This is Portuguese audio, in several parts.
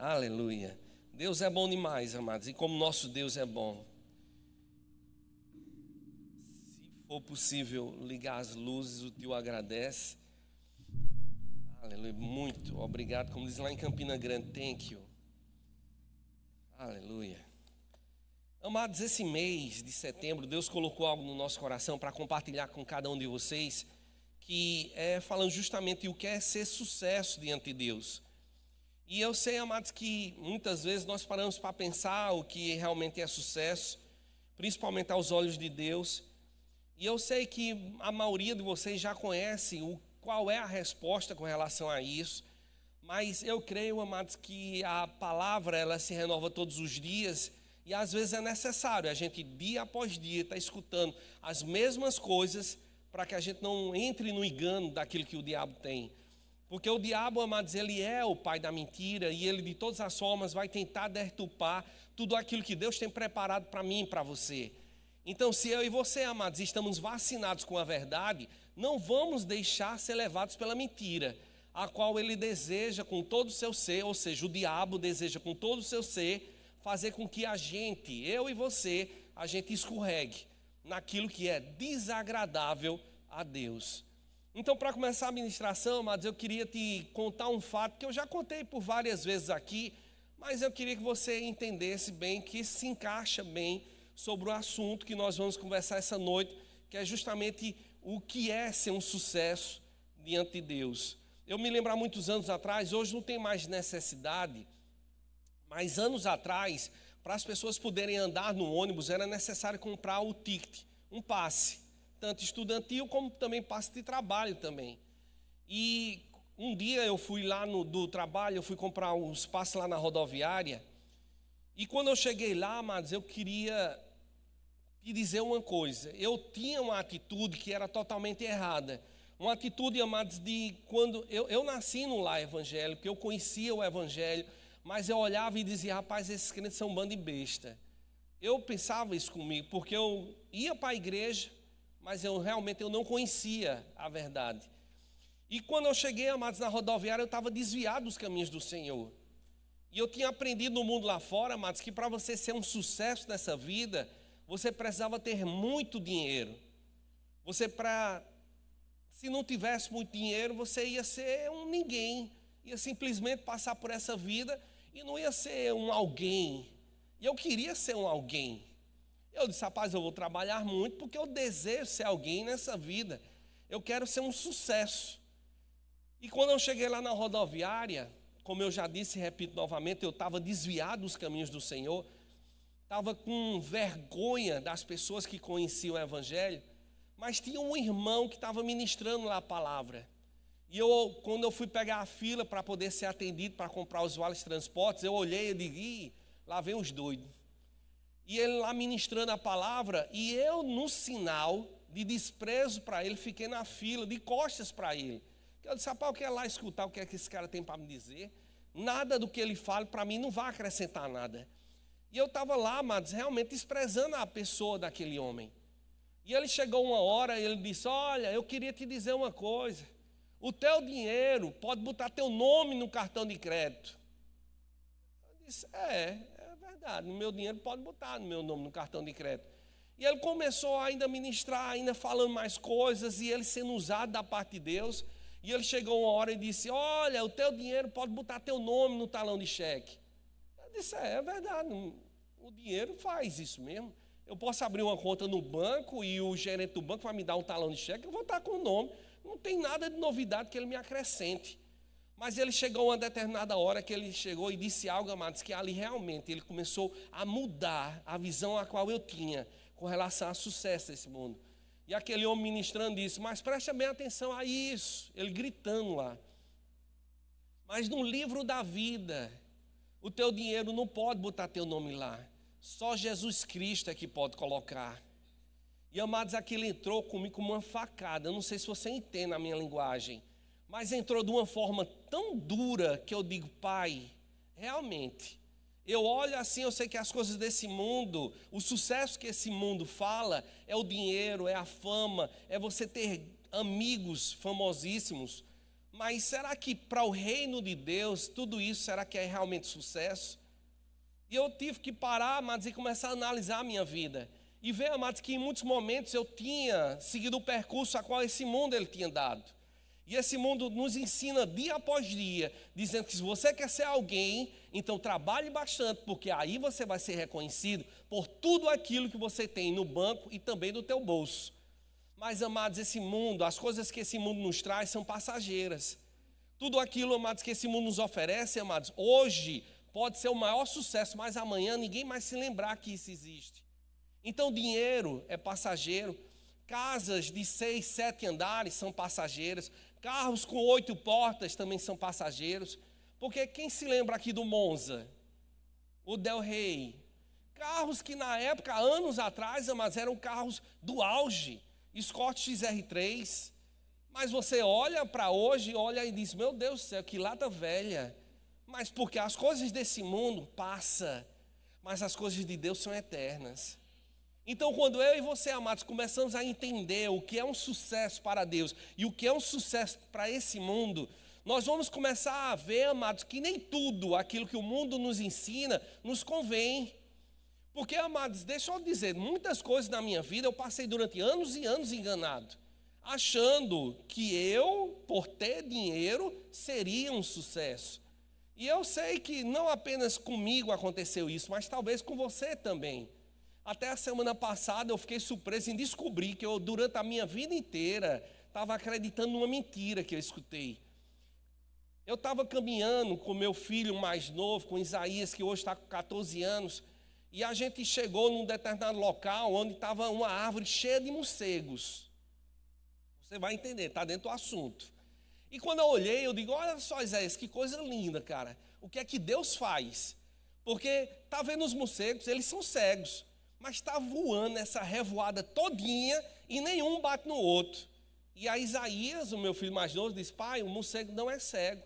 Aleluia. Deus é bom demais, amados. E como nosso Deus é bom. Se for possível ligar as luzes, o tio agradece. Aleluia. Muito obrigado. Como diz lá em Campina Grande, thank you. Aleluia. Amados, esse mês de setembro, Deus colocou algo no nosso coração para compartilhar com cada um de vocês, que é falando justamente o que é ser sucesso diante de Deus. E eu sei, amados, que muitas vezes nós paramos para pensar o que realmente é sucesso, principalmente aos olhos de Deus. E eu sei que a maioria de vocês já conhece qual é a resposta com relação a isso. Mas eu creio, amados, que a palavra ela se renova todos os dias. E às vezes é necessário a gente, dia após dia, estar escutando as mesmas coisas para que a gente não entre no engano daquilo que o diabo tem. Porque o diabo, amados, ele é o pai da mentira e ele de todas as formas vai tentar deturpar tudo aquilo que Deus tem preparado para mim e para você. Então, se eu e você, amados, estamos vacinados com a verdade, não vamos deixar ser levados pela mentira, a qual ele deseja com todo o seu ser, ou seja, o diabo deseja com todo o seu ser, fazer com que a gente, eu e você, a gente escorregue naquilo que é desagradável a Deus. Então, para começar a ministração, amados, eu queria te contar um fato que eu já contei por várias vezes aqui, mas eu queria que você entendesse bem, que se encaixa bem sobre o assunto que nós vamos conversar essa noite, que é justamente o que é ser um sucesso diante de Deus. Eu me lembro há muitos anos atrás, hoje não tem mais necessidade, mas anos atrás, para as pessoas poderem andar no ônibus, era necessário comprar o ticket, um passe. Tanto estudantil como também passe de trabalho também. E um dia eu fui lá do trabalho, eu fui comprar uns passes lá na rodoviária. E quando eu cheguei lá, amados, eu queria te dizer uma coisa. Eu tinha uma atitude que era totalmente errada. Uma atitude, amados, de quando eu nasci no lar evangélico, eu conhecia o evangelho, mas eu olhava e dizia, rapaz, esses crentes são um bando de besta. Eu pensava isso comigo, porque eu ia para a igreja, mas eu realmente não conhecia a verdade. E quando eu cheguei, amados, na rodoviária, eu estava desviado dos caminhos do Senhor. E eu tinha aprendido no mundo lá fora, amados, que para você ser um sucesso nessa vida, você precisava ter muito dinheiro. Se não tivesse muito dinheiro, você ia ser um ninguém. Ia simplesmente passar por essa vida e não ia ser um alguém. E eu queria ser um alguém. Eu disse, rapaz, eu vou trabalhar muito porque eu desejo ser alguém nessa vida. Eu quero ser um sucesso. E quando eu cheguei lá na rodoviária, como eu já disse e repito novamente, eu estava desviado dos caminhos do Senhor. Estava com vergonha das pessoas que conheciam o evangelho. Mas tinha um irmão que estava ministrando lá a palavra. E quando eu fui pegar a fila para poder ser atendido, para comprar os vales transportes, eu olhei e digo, lá vem os doidos. E ele lá ministrando a palavra, e eu, no sinal de desprezo para ele, fiquei na fila, de costas para ele. Eu disse, rapaz, eu quero lá escutar o que é que esse cara tem para me dizer. Nada do que ele fala para mim não vai acrescentar nada. E eu estava lá, amados, realmente desprezando a pessoa daquele homem. E ele chegou uma hora e ele disse, olha, eu queria te dizer uma coisa. O teu dinheiro pode botar teu nome no cartão de crédito. Eu disse, é verdade, no meu dinheiro pode botar no meu nome no cartão de crédito. E ele começou ainda a ministrar, ainda falando mais coisas, e ele sendo usado da parte de Deus. E ele chegou uma hora e disse, olha, o teu dinheiro pode botar teu nome no talão de cheque. Eu disse, é verdade, o dinheiro faz isso mesmo. Eu posso abrir uma conta no banco e o gerente do banco vai me dar um talão de cheque, eu vou estar com o nome. Não tem nada de novidade que ele me acrescente. Mas ele chegou a uma determinada hora que ele chegou e disse algo, amados, que ali realmente ele começou a mudar a visão a qual eu tinha com relação ao sucesso desse mundo. E aquele homem ministrando disse, mas preste bem atenção a isso. Ele gritando lá. Mas no livro da vida, o teu dinheiro não pode botar teu nome lá. Só Jesus Cristo é que pode colocar. E, amados, aquilo entrou comigo como uma facada. Eu não sei se você entende a minha linguagem. Mas entrou de uma forma tão dura que eu digo, pai, realmente, eu olho assim, eu sei que as coisas desse mundo, o sucesso que esse mundo fala, é o dinheiro, é a fama, é você ter amigos famosíssimos. Mas será que para o reino de Deus, tudo isso, será que é realmente sucesso? E eu tive que parar, amados, e começar a analisar a minha vida. E ver, amados, que em muitos momentos eu tinha seguido o percurso a qual esse mundo ele tinha dado. E esse mundo nos ensina dia após dia, dizendo que se você quer ser alguém, então trabalhe bastante, porque aí você vai ser reconhecido por tudo aquilo que você tem no banco e também no teu bolso. Mas, amados, esse mundo, as coisas que esse mundo nos traz são passageiras. Tudo aquilo, amados, que esse mundo nos oferece, amados, hoje pode ser o maior sucesso, mas amanhã ninguém mais se lembrar que isso existe. Então, dinheiro é passageiro, casas de 6, 7 andares são passageiras, carros com 8 portas também são passageiros, porque quem se lembra aqui do Monza, o Del Rey, carros que na época, anos atrás, mas eram carros do auge, Scott XR3, mas você olha para hoje, olha e diz, meu Deus do céu, que lata velha, mas porque as coisas desse mundo passam, mas as coisas de Deus são eternas. Então, quando eu e você, amados, começamos a entender o que é um sucesso para Deus e o que é um sucesso para esse mundo, nós vamos começar a ver, amados, que nem tudo aquilo que o mundo nos ensina nos convém. Porque, amados, deixa eu dizer, muitas coisas na minha vida eu passei durante anos e anos enganado, achando que eu, por ter dinheiro, seria um sucesso. E eu sei que não apenas comigo aconteceu isso, mas talvez com você também. Até a semana passada eu fiquei surpreso em descobrir que eu, durante a minha vida inteira, estava acreditando numa mentira que eu escutei. Eu estava caminhando com meu filho mais novo, com Isaías, que hoje está com 14 anos, e a gente chegou num determinado local onde estava uma árvore cheia de morcegos. Você vai entender, está dentro do assunto. E quando eu olhei, eu digo, olha só, Isaías, que coisa linda, cara. O que é que Deus faz? Porque está vendo os morcegos, eles são cegos, mas está voando essa revoada todinha e nenhum bate no outro. E aí Isaías, o meu filho mais novo, disse, pai, o morcego não é cego.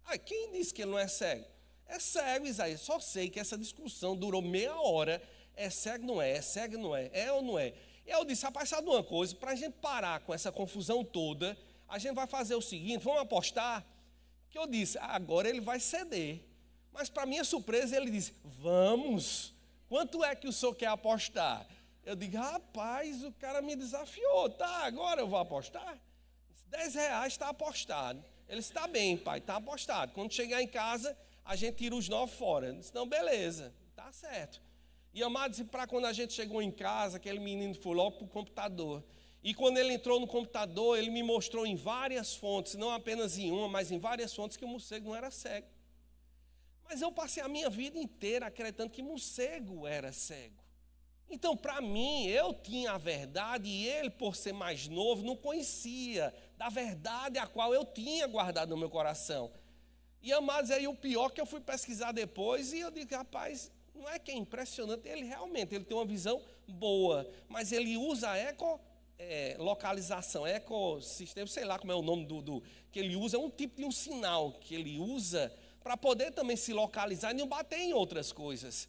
Ah, quem disse que ele não é cego? É cego, Isaías. Só sei que essa discussão durou meia hora. É cego, não é? É cego, não é? É ou não é? E eu disse, rapaz, sabe uma coisa? Para a gente parar com essa confusão toda, a gente vai fazer o seguinte, vamos apostar? Que eu disse, agora ele vai ceder. Mas para minha surpresa, ele disse, vamos. Quanto é que o senhor quer apostar? Eu digo, rapaz, o cara me desafiou. Tá, agora eu vou apostar? R$10 está apostado. Ele disse, está bem, pai, está apostado. Quando chegar em casa, a gente tira os 9 fora. Eu disse, não, beleza, tá certo. E, amados, para quando a gente chegou em casa, aquele menino foi logo para o computador. E quando ele entrou no computador, ele me mostrou em várias fontes, não apenas em uma, mas em várias fontes, que o morcego não era cego. Mas eu passei a minha vida inteira acreditando que morcego era cego. Então, para mim, eu tinha a verdade e ele, por ser mais novo, não conhecia da verdade a qual eu tinha guardado no meu coração. E, amados, aí o pior que eu fui pesquisar depois e eu digo, rapaz, não é que é impressionante, ele realmente ele tem uma visão boa, mas ele usa a localização, ecossistema, sei lá como é o nome que ele usa, é um tipo de um sinal que ele usa para poder também se localizar e não bater em outras coisas.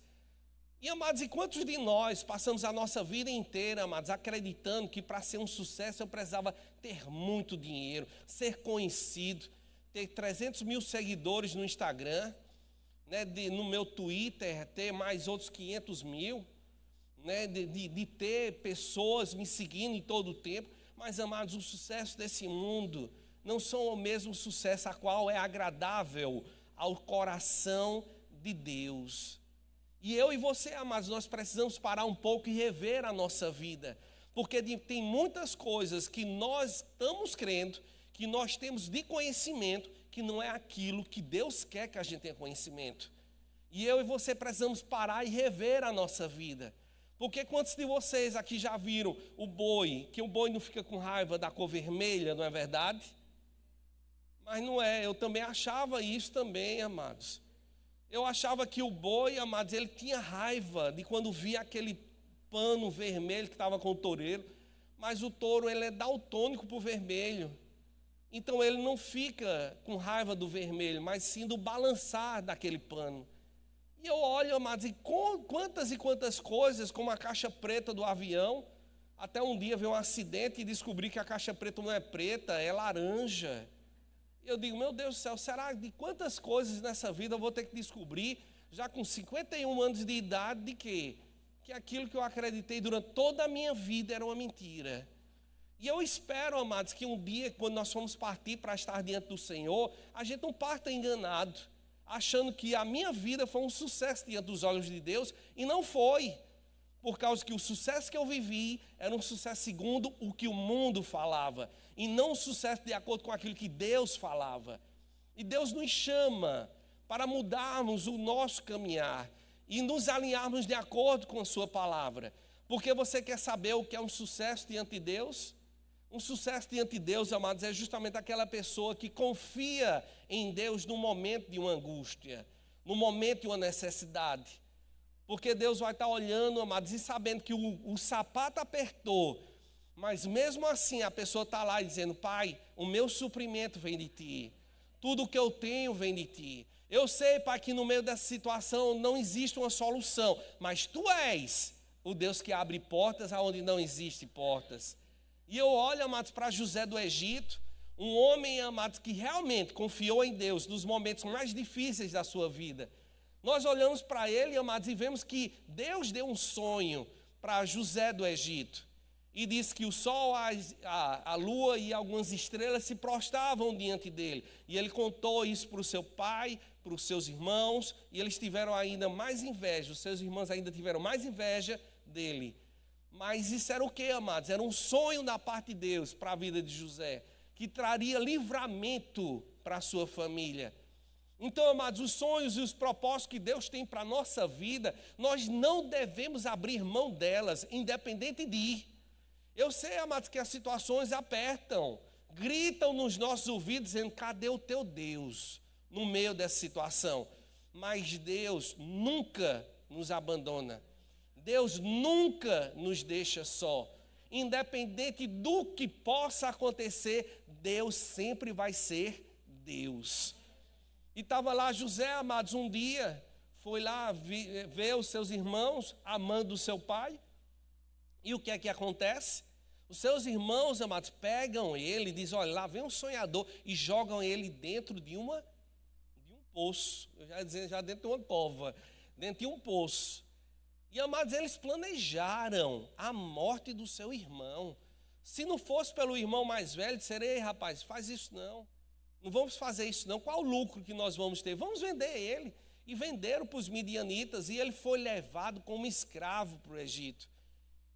E, amados, e quantos de nós passamos a nossa vida inteira, amados, acreditando que para ser um sucesso eu precisava ter muito dinheiro, ser conhecido, ter 300 mil seguidores no Instagram, né, no meu Twitter, ter mais outros 500 mil, né, de ter pessoas me seguindo em todo o tempo. Mas, amados, o sucesso desse mundo não são o mesmo sucesso a qual é agradável ao coração de Deus. E eu e você, amados, nós precisamos parar um pouco e rever a nossa vida, porque tem muitas coisas que nós estamos crendo, que nós temos de conhecimento, que não é aquilo que Deus quer que a gente tenha conhecimento. E eu e você precisamos parar e rever a nossa vida. Porque quantos de vocês aqui já viram o boi, que o boi não fica com raiva da cor vermelha, não é verdade? Mas não é, eu também achava isso também, amados. Eu achava que o boi, amados, ele tinha raiva de quando via aquele pano vermelho que estava com o toureiro, mas o touro, ele é daltônico para o vermelho. Então ele não fica com raiva do vermelho, mas sim do balançar daquele pano. E eu olho, amados, e quantas e quantas coisas, como a caixa preta do avião, até um dia veio um acidente e descobri que a caixa preta não é preta, é laranja. E eu digo, meu Deus do céu, será de quantas coisas nessa vida eu vou ter que descobrir, já com 51 anos de idade, de quê? Que aquilo que eu acreditei durante toda a minha vida era uma mentira. E eu espero, amados, que um dia, quando nós formos partir para estar diante do Senhor, a gente não parta enganado, achando que a minha vida foi um sucesso diante dos olhos de Deus, e não foi. Por causa que o sucesso que eu vivi era um sucesso segundo o que o mundo falava, e não um sucesso de acordo com aquilo que Deus falava. E Deus nos chama para mudarmos o nosso caminhar e nos alinharmos de acordo com a sua palavra. Porque você quer saber o que é um sucesso diante de Deus? Um sucesso diante de Deus, amados, é justamente aquela pessoa que confia em Deus no momento de uma angústia, no momento de uma necessidade. Porque Deus vai estar olhando, amados, e sabendo que o sapato apertou, mas mesmo assim a pessoa está lá dizendo, Pai, o meu suprimento vem de Ti, tudo o que eu tenho vem de Ti. Eu sei, Pai, que no meio dessa situação não existe uma solução, mas Tu és o Deus que abre portas aonde não existem portas. E eu olho, amados, para José do Egito, um homem, amados, que realmente confiou em Deus nos momentos mais difíceis da sua vida. Nós olhamos para ele, amados, e vemos que Deus deu um sonho para José do Egito. E disse que o sol, a lua e algumas estrelas se prostravam diante dele. E ele contou isso para o seu pai, para os seus irmãos, e eles tiveram ainda mais inveja, os seus irmãos ainda tiveram mais inveja dele. Mas isso era o que, amados? Era um sonho da parte de Deus para a vida de José, que traria livramento para a sua família. Então, amados, os sonhos e os propósitos que Deus tem para a nossa vida, nós não devemos abrir mão delas, independente de ir. Eu sei, amados, que as situações apertam, gritam nos nossos ouvidos, dizendo, cadê o teu Deus no meio dessa situação? Mas Deus nunca nos abandona. Deus nunca nos deixa só. Independente do que possa acontecer, Deus sempre vai ser Deus. E estava lá José, amados, um dia, foi lá ver os seus irmãos, amando o seu pai. E o que é que acontece? Os seus irmãos, amados, pegam ele e dizem, olha, lá vem um sonhador, e jogam ele dentro de um poço. Eu já ia dizer, já dentro de uma cova, dentro de um poço. E, amados, eles planejaram a morte do seu irmão. Se não fosse pelo irmão mais velho, disseram, ei, rapaz, faz isso não. Não vamos fazer isso não. Qual o lucro que nós vamos ter? Vamos vender ele. E venderam para os midianitas, e ele foi levado como escravo para o Egito.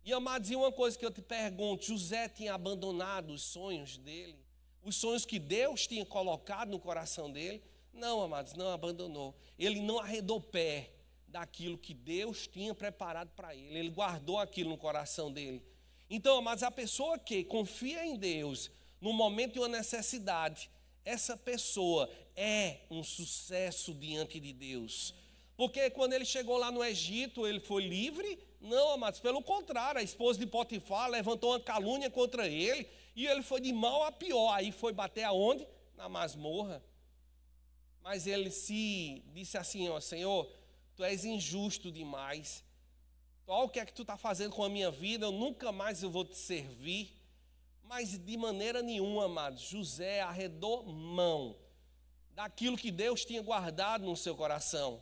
E, amados, e uma coisa que eu te pergunto, José tinha abandonado os sonhos dele? Os sonhos que Deus tinha colocado no coração dele? Não, amados, não abandonou. Ele não arredou pé daquilo que Deus tinha preparado para ele. Ele guardou aquilo no coração dele. Então, amados, a pessoa que confia em Deus no momento de uma necessidade, essa pessoa é um sucesso diante de Deus. Porque quando ele chegou lá no Egito, ele foi livre? Não, amados, pelo contrário, a esposa de Potifar levantou uma calúnia contra ele, e ele foi de mal a pior. Aí foi bater aonde? Na masmorra. Mas ele se disse assim, ó, Senhor, Tu és injusto demais. Olha o que é que Tu está fazendo com a minha vida, eu nunca mais eu vou te servir. Mas de maneira nenhuma, amados, José arredou mão daquilo que Deus tinha guardado no seu coração.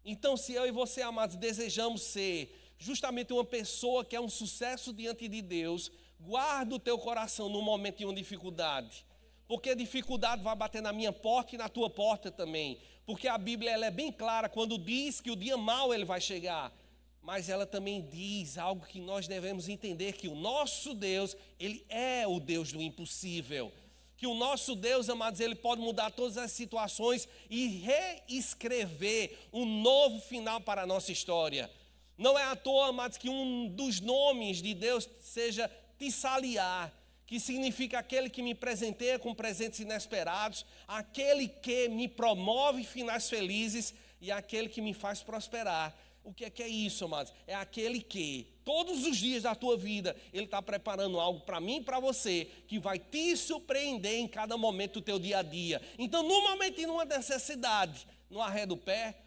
Então, se eu e você, amados, desejamos ser justamente uma pessoa que é um sucesso diante de Deus, guarda o teu coração no momento de uma dificuldade. Porque a dificuldade vai bater na minha porta e na tua porta também. Porque a Bíblia ela é bem clara quando diz que o dia mau ele vai chegar. Mas ela também diz algo que nós devemos entender, que o nosso Deus, ele é o Deus do impossível. Que o nosso Deus, amados, ele pode mudar todas as situações e reescrever um novo final para a nossa história. Não é à toa, amados, que um dos nomes de Deus seja Tissaliar, que significa aquele que me presenteia com presentes inesperados, aquele que me promove finais felizes e aquele que me faz prosperar. O que é isso, amados? É aquele que, todos os dias da tua vida, ele está preparando algo para mim e para você, que vai te surpreender em cada momento do teu dia a dia. Então, no momento de uma necessidade, não arreda o pé,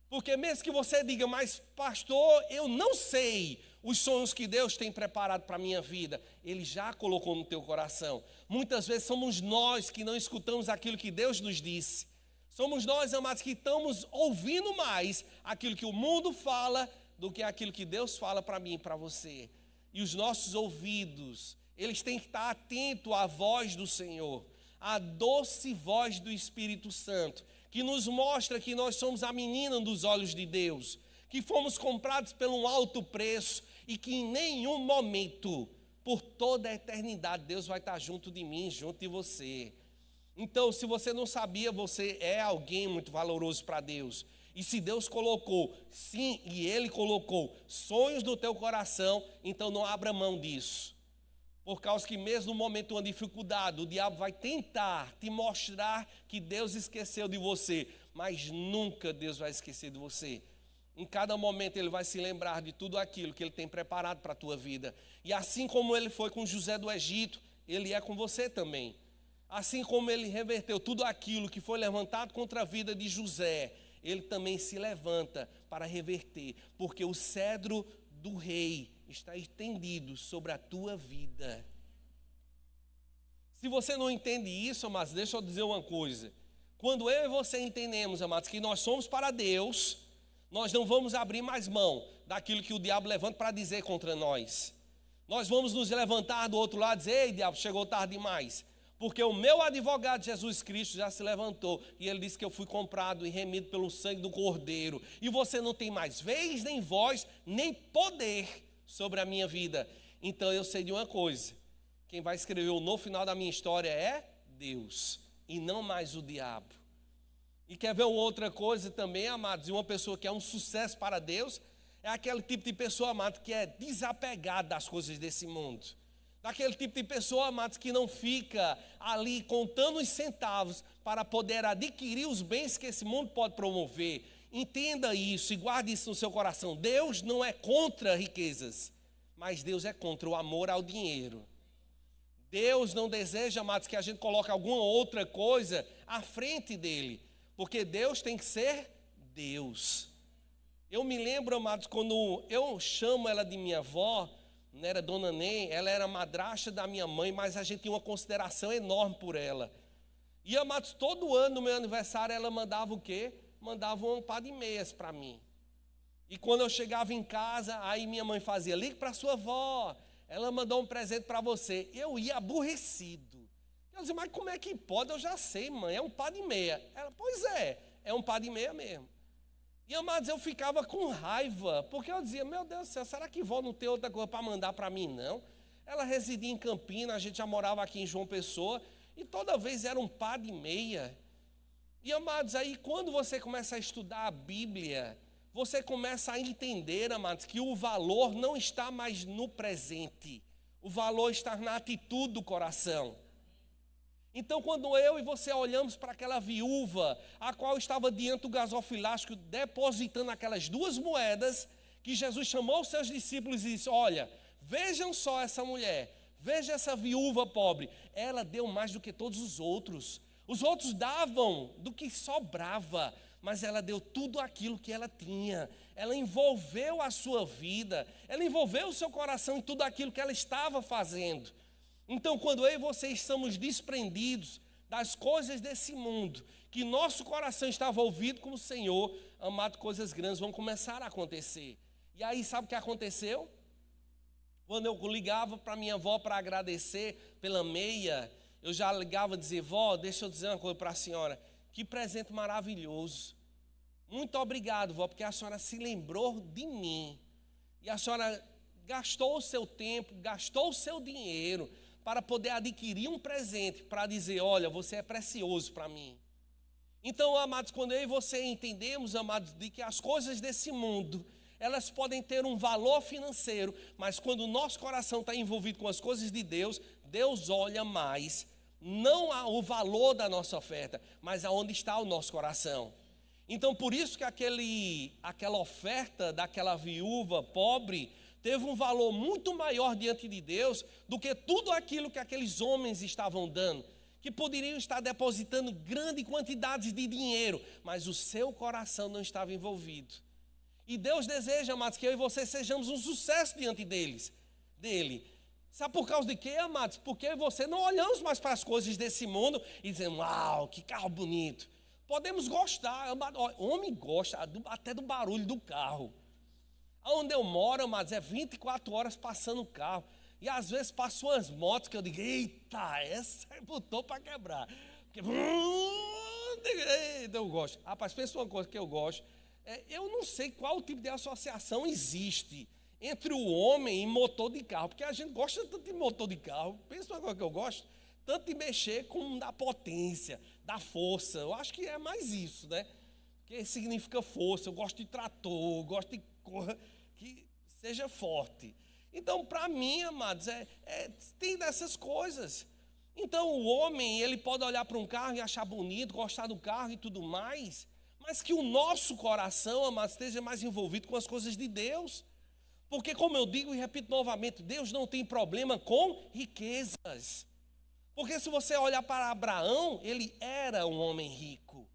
porque mesmo que você diga, mas pastor, eu não sei Os sonhos que Deus tem preparado para a minha vida, Ele já colocou no teu coração. Muitas vezes somos nós que não escutamos aquilo que Deus nos disse. Somos nós, amados, que estamos ouvindo mais aquilo que o mundo fala do que aquilo que Deus fala para mim e para você. E os nossos ouvidos, eles têm que estar atentos à voz do Senhor, à doce voz do Espírito Santo, que nos mostra que nós somos a menina dos olhos de Deus, que fomos comprados por um alto preço e que em nenhum momento, por toda a eternidade, Deus vai estar junto de mim, junto de você. Então, se você não sabia, você é alguém muito valoroso para Deus. E se Deus colocou, sim, e Ele colocou sonhos no teu coração, então não abra mão disso. Por causa que mesmo no momento de uma dificuldade, o diabo vai tentar te mostrar que Deus esqueceu de você, mas nunca Deus vai esquecer de você. Em cada momento Ele vai se lembrar de tudo aquilo que Ele tem preparado para a tua vida. E assim como Ele foi com José do Egito, Ele é com você também. Assim como Ele reverteu tudo aquilo que foi levantado contra a vida de José, Ele também se levanta para reverter, porque o cedro do rei está estendido sobre a tua vida. Se você não entende isso, amados, deixa eu dizer uma coisa. Quando eu e você entendemos, amados, que nós somos para Deus, nós não vamos abrir mais mão daquilo que o diabo levanta para dizer contra nós. Nós vamos nos levantar do outro lado e dizer: ei, diabo, chegou tarde demais. Porque o meu advogado Jesus Cristo já se levantou e ele disse que eu fui comprado e remido pelo sangue do Cordeiro. E você não tem mais vez, nem voz, nem poder sobre a minha vida. Então eu sei de uma coisa: quem vai escrever o novo final da minha história é Deus e não mais o diabo. E quer ver uma outra coisa também, amados, de uma pessoa que é um sucesso para Deus, é aquele tipo de pessoa, amados, que é desapegada das coisas desse mundo. Daquele tipo de pessoa, amados, que não fica ali contando os centavos para poder adquirir os bens que esse mundo pode promover. Entenda isso e guarde isso no seu coração. Deus não é contra riquezas, mas Deus é contra o amor ao dinheiro. Deus não deseja, amados, que a gente coloque alguma outra coisa à frente dele, porque Deus tem que ser Deus. Eu me lembro, amados, quando eu chamo ela de minha avó, não era Dona Nem, ela era madrasta da minha mãe, mas a gente tinha uma consideração enorme por ela. E, amados, todo ano no meu aniversário ela mandava o quê? Mandava um par de meias para mim. E quando eu chegava em casa, aí minha mãe fazia: ligue para sua avó, ela mandou um presente para você. Eu ia aborrecido. Eu dizia: mas como é que pode? Eu já sei, mãe, é um par de meia. Ela: pois é um par de meia mesmo. E, amados, eu ficava com raiva, porque eu dizia: meu Deus do céu, será que vó não tem outra coisa para mandar para mim, não? Ela residia em Campinas, a gente já morava aqui em João Pessoa, e toda vez era um par de meia. E, amados, aí quando você começa a estudar a Bíblia, você começa a entender, amados, que o valor não está mais no presente, o valor está na atitude do coração. Então, quando eu e você olhamos para aquela viúva, a qual estava diante do gasofilástico, depositando aquelas 2 moedas, que Jesus chamou os seus discípulos e disse: olha, vejam só essa mulher, veja essa viúva pobre, ela deu mais do que todos os outros. Os outros davam do que sobrava, mas ela deu tudo aquilo que ela tinha. Ela envolveu a sua vida, ela envolveu o seu coração em tudo aquilo que ela estava fazendo. Então, quando eu e você estamos desprendidos das coisas desse mundo, que nosso coração está envolvido com o Senhor, amado, coisas grandes vão começar a acontecer. E aí, sabe o que aconteceu? Quando eu ligava para minha avó para agradecer pela meia, eu já ligava e dizia: vó, deixa eu dizer uma coisa para a senhora, que presente maravilhoso. Muito obrigado, vó, porque a senhora se lembrou de mim. E a senhora gastou o seu tempo, gastou o seu dinheiro para poder adquirir um presente, para dizer: olha, você é precioso para mim. Então, amados, quando eu e você entendemos, amados, de que as coisas desse mundo, elas podem ter um valor financeiro, mas quando o nosso coração está envolvido com as coisas de Deus, Deus olha mais, não o valor da nossa oferta, mas aonde está o nosso coração. Então, por isso que aquela oferta daquela viúva pobre teve um valor muito maior diante de Deus do que tudo aquilo que aqueles homens estavam dando, que poderiam estar depositando grandes quantidades de dinheiro, mas o seu coração não estava envolvido. E Deus deseja, amados, que eu e você sejamos um sucesso diante dele. Sabe por causa de quê, amados? Porque eu e você não olhamos mais para as coisas desse mundo e dizemos, uau, que carro bonito. Podemos gostar, homem gosta até do barulho do carro. Onde eu moro, amados, é 24 horas passando o carro. E às vezes passam umas motos que eu digo, eita, essa botou para quebrar. Porque, eu gosto. Rapaz, pensa uma coisa que eu gosto. Eu não sei qual tipo de associação existe entre o homem e motor de carro. Porque a gente gosta tanto de motor de carro. Pensa uma coisa que eu gosto. Tanto de mexer com da potência, da força. Eu acho que é mais isso, né? Porque significa força. Eu gosto de trator, eu gosto de coisa que seja forte. Então, para mim, amados, tem dessas coisas. Então, o homem, ele pode olhar para um carro e achar bonito, gostar do carro e tudo mais, mas que o nosso coração, amados, esteja mais envolvido com as coisas de Deus. Porque, como eu digo e repito novamente, Deus não tem problema com riquezas. Porque se você olhar para Abraão, ele era um homem rico.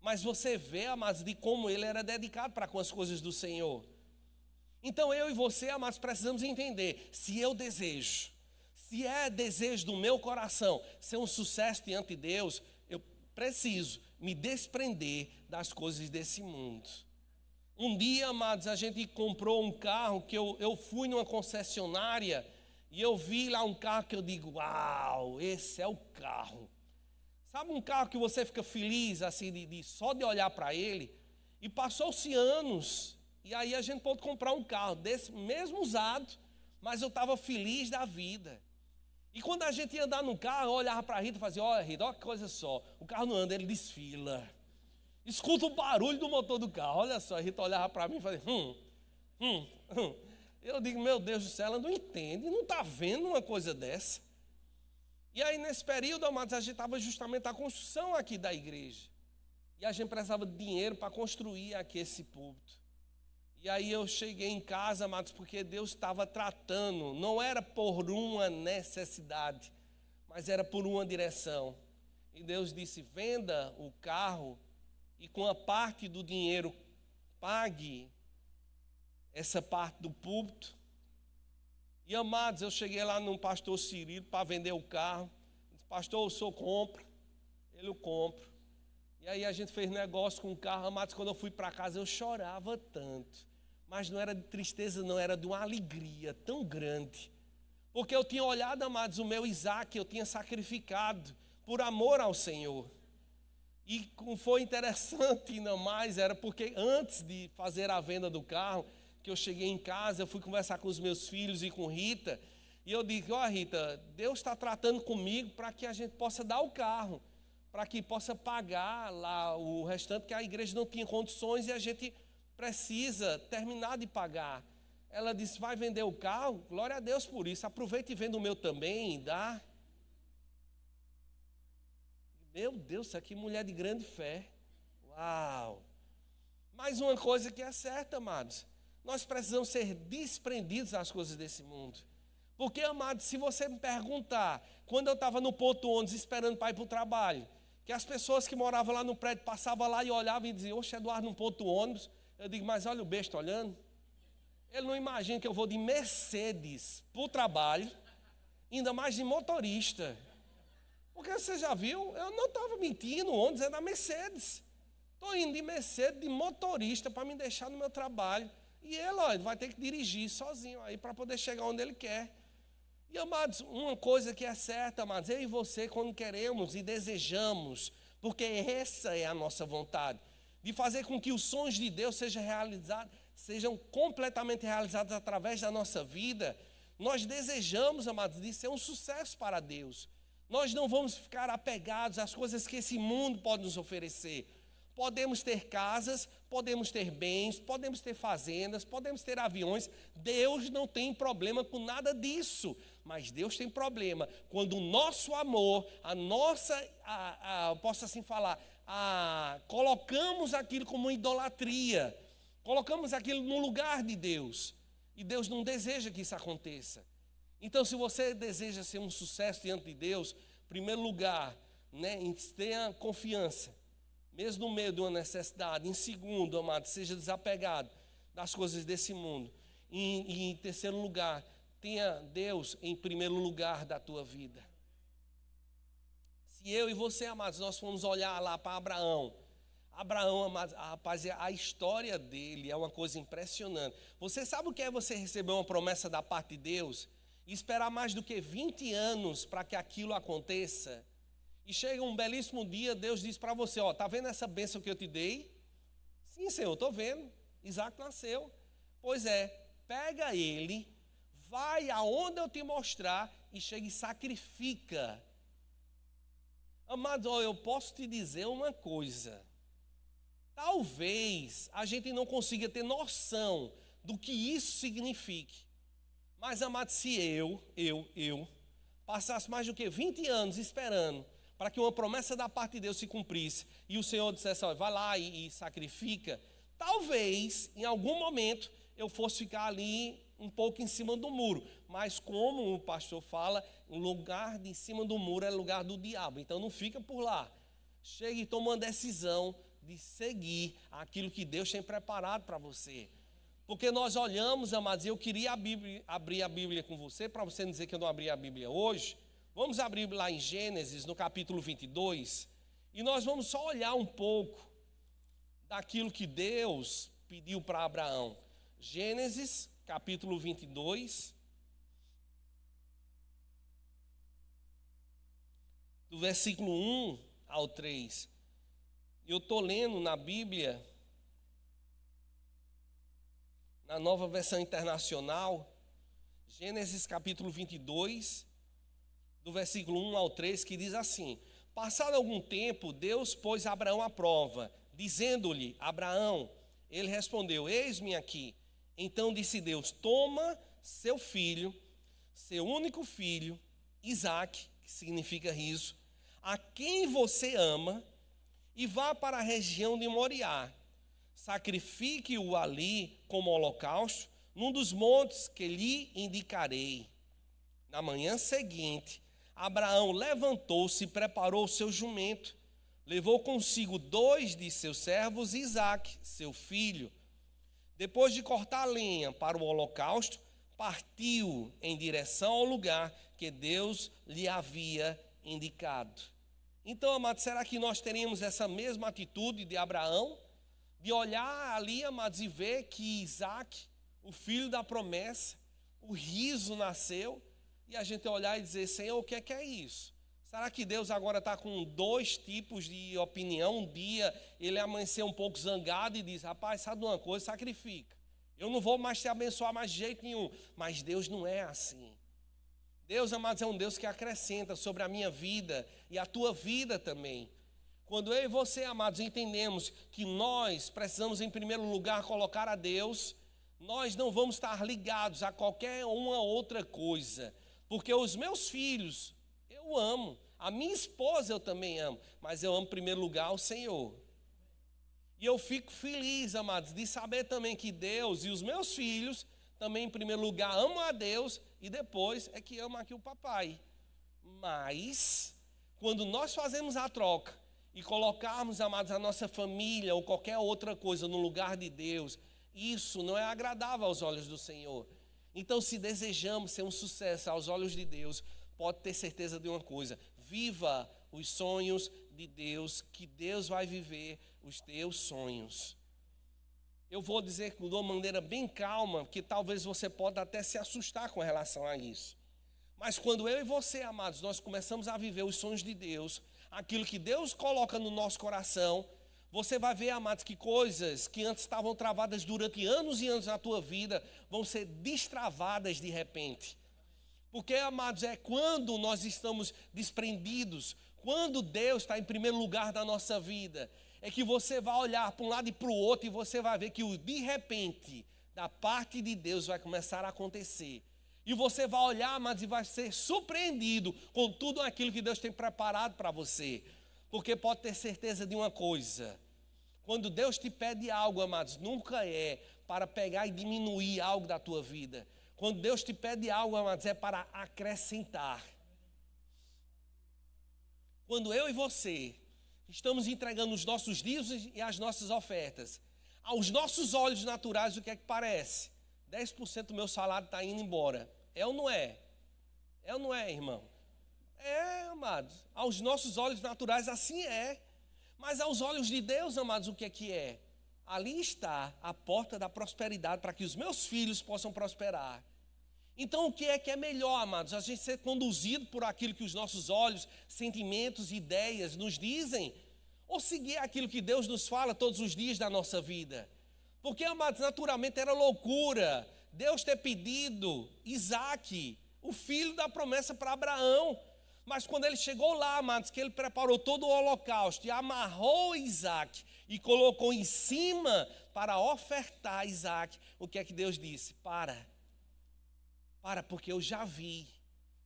Mas você vê, amados, de como ele era dedicado para com as coisas do Senhor. Então eu e você, amados, precisamos entender, se eu desejo, se é desejo do meu coração ser um sucesso diante de Deus, eu preciso me desprender das coisas desse mundo. Um dia, amados, a gente comprou um carro que eu fui numa concessionária e eu vi lá um carro que eu digo, uau, esse é o carro. Sabe um carro que você fica feliz assim só de olhar para ele? E passou-se anos, e aí a gente pôde comprar um carro desse mesmo usado, mas eu estava feliz da vida. E quando a gente ia andar no carro, eu olhava para a Rita e fazia, olha Rita, olha que coisa só, o carro não anda, ele desfila. Escuta o barulho do motor do carro, olha só, a Rita olhava para mim e fazia, Eu digo, meu Deus do céu, ela não entende, não está vendo uma coisa dessa. E aí nesse período, amados, a gente estava justamente na construção aqui da igreja. E a gente precisava de dinheiro para construir aqui esse púlpito. E aí eu cheguei em casa, amados, porque Deus estava tratando, não era por uma necessidade, mas era por uma direção. E Deus disse, venda o carro e com a parte do dinheiro pague essa parte do púlpito. E amados, eu cheguei lá no pastor Cirilo para vender o carro. Disse, pastor, o senhor compra? Ele o compra. E aí a gente fez negócio com o carro. Amados, quando eu fui para casa eu chorava tanto. Mas não era de tristeza, não, era de uma alegria tão grande. Porque eu tinha olhado, amados, o meu Isaac, eu tinha sacrificado por amor ao Senhor. E como foi interessante ainda mais, era porque antes de fazer a venda do carro, que eu cheguei em casa, eu fui conversar com os meus filhos e com Rita, e eu digo, ó Rita, Deus está tratando comigo para que a gente possa dar o carro, para que possa pagar lá o restante, que a igreja não tinha condições e a gente precisa terminar de pagar. Ela disse, vai vender o carro? Glória a Deus por isso, aproveita e venda o meu também, dá. Meu Deus, isso aqui é mulher de grande fé. Uau! Mais uma coisa que é certa, amados. Nós precisamos ser desprendidos das coisas desse mundo. Porque, amados, se você me perguntar, quando eu estava no ponto ônibus esperando para ir para o trabalho, que as pessoas que moravam lá no prédio passavam lá e olhavam e diziam, oxe, Eduardo, no ponto ônibus. Eu digo, mas olha o besta olhando. Ele não imagina que eu vou de Mercedes para o trabalho, ainda mais de motorista. Porque você já viu, eu não estava mentindo, o ônibus é da Mercedes. Estou indo de Mercedes, de motorista, para me deixar no meu trabalho. E ele, ó, vai ter que dirigir sozinho aí para poder chegar onde ele quer. E, amados, uma coisa que é certa, amados, eu e você, quando queremos e desejamos, porque essa é a nossa vontade, de fazer com que os sonhos de Deus sejam completamente realizados através da nossa vida, nós desejamos, amados, de ser um sucesso para Deus. Nós não vamos ficar apegados às coisas que esse mundo pode nos oferecer. Podemos ter casas, podemos ter bens, podemos ter fazendas, podemos ter aviões. Deus não tem problema com nada disso. Mas Deus tem problema quando o nosso amor, posso assim falar, colocamos aquilo como idolatria. Colocamos aquilo no lugar de Deus. E Deus não deseja que isso aconteça. Então, se você deseja ser um sucesso diante de Deus, em primeiro lugar, né, tenha confiança. Mesmo no meio de uma necessidade. Em segundo, amado, seja desapegado. das coisas desse mundo. E em terceiro lugar, tenha Deus em primeiro lugar da tua vida. Se eu e você, amados, nós formos olhar lá para Abraão, amados, rapaz, a história dele é uma coisa impressionante. Você sabe o que é você receber uma promessa da parte de Deus e esperar mais do que 20 anos para que aquilo aconteça? E chega um belíssimo dia, Deus diz para você, ó, tá vendo essa bênção que eu te dei? Sim, Senhor, estou vendo. Isaac nasceu. Pois é, pega ele, vai aonde eu te mostrar e chega e sacrifica. Amado, eu posso te dizer uma coisa. Talvez a gente não consiga ter noção do que isso signifique. Mas, amado, se eu passasse mais do que 20 anos esperando para que uma promessa da parte de Deus se cumprisse e o Senhor dissesse, ó, vai lá e sacrifica, talvez, em algum momento, eu fosse ficar ali um pouco em cima do muro. Mas como o pastor fala, o lugar de em cima do muro é lugar do diabo. Então não fica por lá. Chega e toma uma decisão de seguir aquilo que Deus tem preparado para você. Porque nós olhamos, amados, e eu queria abrir a Bíblia com você, para você não dizer que eu não abri a Bíblia hoje. Vamos abrir lá em Gênesis, no capítulo 22, e nós vamos só olhar um pouco daquilo que Deus pediu para Abraão. Gênesis, capítulo 22, do versículo 1 ao 3. Eu estou lendo na Bíblia, na Nova Versão Internacional, Gênesis capítulo 22, do versículo 1 ao 3, que diz assim: passado algum tempo, Deus pôs Abraão à prova, dizendo-lhe, Abraão, ele respondeu, eis-me aqui. Então disse Deus, toma seu filho, seu único filho, Isaque, que significa riso, a quem você ama, e vá para a região de Moriá. Sacrifique-o ali como holocausto, num dos montes que lhe indicarei. Na manhã seguinte, Abraão levantou-se e preparou o seu jumento. Levou consigo 2 de seus servos e Isaque, seu filho. Depois de cortar a lenha para o holocausto, partiu em direção ao lugar que Deus lhe havia indicado. Então, amados, será que nós teríamos essa mesma atitude de Abraão? De olhar ali, amados, e ver que Isaque, o filho da promessa, o riso nasceu, e a gente olhar e dizer, Senhor, o que é isso? Será que Deus agora está com 2 tipos de opinião? Um dia ele amanheceu um pouco zangado e diz, rapaz, sabe de uma coisa? Sacrifica. Eu não vou mais te abençoar mais de jeito nenhum. Mas Deus não é assim. Deus, amados, é um Deus que acrescenta sobre a minha vida e a tua vida também. Quando eu e você, amados, entendemos que nós precisamos, em primeiro lugar, colocar a Deus, nós não vamos estar ligados a qualquer uma outra coisa. Porque os meus filhos, eu amo. A minha esposa eu também amo. Mas eu amo, em primeiro lugar, o Senhor. E eu fico feliz, amados, de saber também que Deus e os meus filhos também, em primeiro lugar, amam a Deus e depois é que amam aqui o papai. Mas, quando nós fazemos a troca e colocarmos, amados, a nossa família ou qualquer outra coisa no lugar de Deus, isso não é agradável aos olhos do Senhor. Então, se desejamos ser um sucesso aos olhos de Deus, pode ter certeza de uma coisa: viva os sonhos de Deus, que Deus vai viver os teus sonhos. Eu vou dizer de uma maneira bem calma, que talvez você possa até se assustar com relação a isso. Mas quando eu e você, amados, nós começamos a viver os sonhos de Deus, aquilo que Deus coloca no nosso coração, você vai ver, amados, que coisas que antes estavam travadas durante anos e anos na tua vida vão ser destravadas de repente. Porque, amados, é quando nós estamos desprendidos, quando Deus está em primeiro lugar da nossa vida, é que você vai olhar para um lado e para o outro e você vai ver que o de repente, da parte de Deus, vai começar a acontecer. E você vai olhar, amados, e vai ser surpreendido com tudo aquilo que Deus tem preparado para você. Porque pode ter certeza de uma coisa: quando Deus te pede algo, amados, nunca é para pegar e diminuir algo da tua vida. Quando Deus te pede algo, amados, é para acrescentar. Quando eu e você estamos entregando os nossos dízimos e as nossas ofertas, Aos nossos olhos naturais, o que é que parece? 10% do meu salário está indo embora. É ou não é? É ou não é, irmão? É, amados. Aos nossos olhos naturais, assim é. Mas aos olhos de Deus, amados, o que é que é? Ali está a porta da prosperidade para que os meus filhos possam prosperar. Então, o que é melhor, amados? A gente ser conduzido por aquilo que os nossos olhos, sentimentos, ideias nos dizem, ou seguir aquilo que Deus nos fala todos os dias da nossa vida? Porque, amados, naturalmente era loucura Deus ter pedido Isaque, o filho da promessa, para Abraão. Mas quando ele chegou lá, amados, que ele preparou todo o holocausto e amarrou Isaque e colocou em cima para ofertar Isaque, o que é que Deus disse? Para, porque eu já vi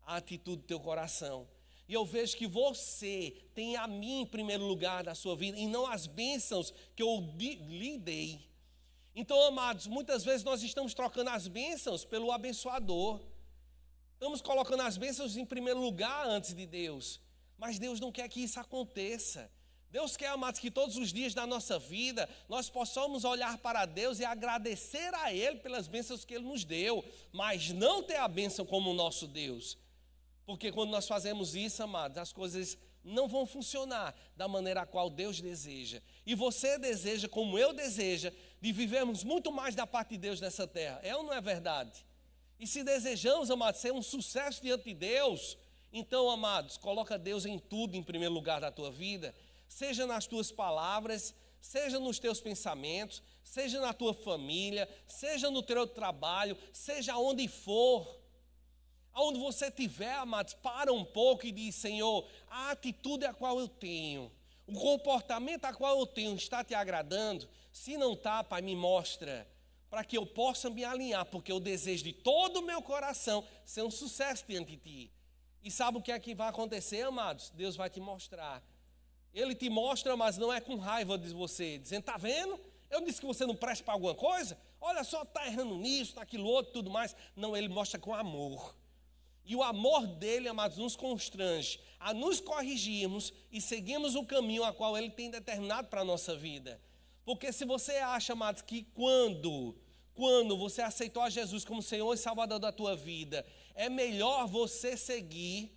a atitude do teu coração. E eu vejo que você tem a mim em primeiro lugar na sua vida, e não as bênçãos que eu lhe dei. Então, amados, muitas vezes nós estamos trocando as bênçãos pelo abençoador. Estamos colocando as bênçãos em primeiro lugar antes de Deus. Mas Deus não quer que isso aconteça. Deus quer, amados, que todos os dias da nossa vida nós possamos olhar para Deus e agradecer a Ele pelas bênçãos que Ele nos deu, mas não ter a bênção como o nosso Deus. Porque quando nós fazemos isso, amados, as coisas não vão funcionar da maneira a qual Deus deseja. E você deseja, como eu desejo, de vivermos muito mais da parte de Deus nessa terra. É ou não é verdade? E se desejamos, amados, ser um sucesso diante de Deus, então, amados, coloca Deus em tudo em primeiro lugar da tua vida. Seja nas tuas palavras, seja nos teus pensamentos, seja na tua família, seja no teu trabalho, seja onde for. Aonde você estiver, amados, para um pouco e diz: Senhor, a atitude a qual eu tenho, o comportamento a qual eu tenho está te agradando? Se não está, Pai, me mostra, para que eu possa me alinhar, porque eu desejo de todo o meu coração ser um sucesso diante de Ti. E sabe o que é que vai acontecer, amados? Deus vai te mostrar. Ele te mostra, mas não é com raiva de você, dizendo: está vendo? Eu disse que você não presta para alguma coisa? Olha só, está errando nisso, naquilo outro, tudo mais. Não, Ele mostra com amor. E o amor dele, amados, nos constrange a nos corrigirmos e seguirmos o caminho a qual Ele tem determinado para a nossa vida. Porque se você acha, amados, que quando você aceitou a Jesus como Senhor e Salvador da tua vida, é melhor você seguir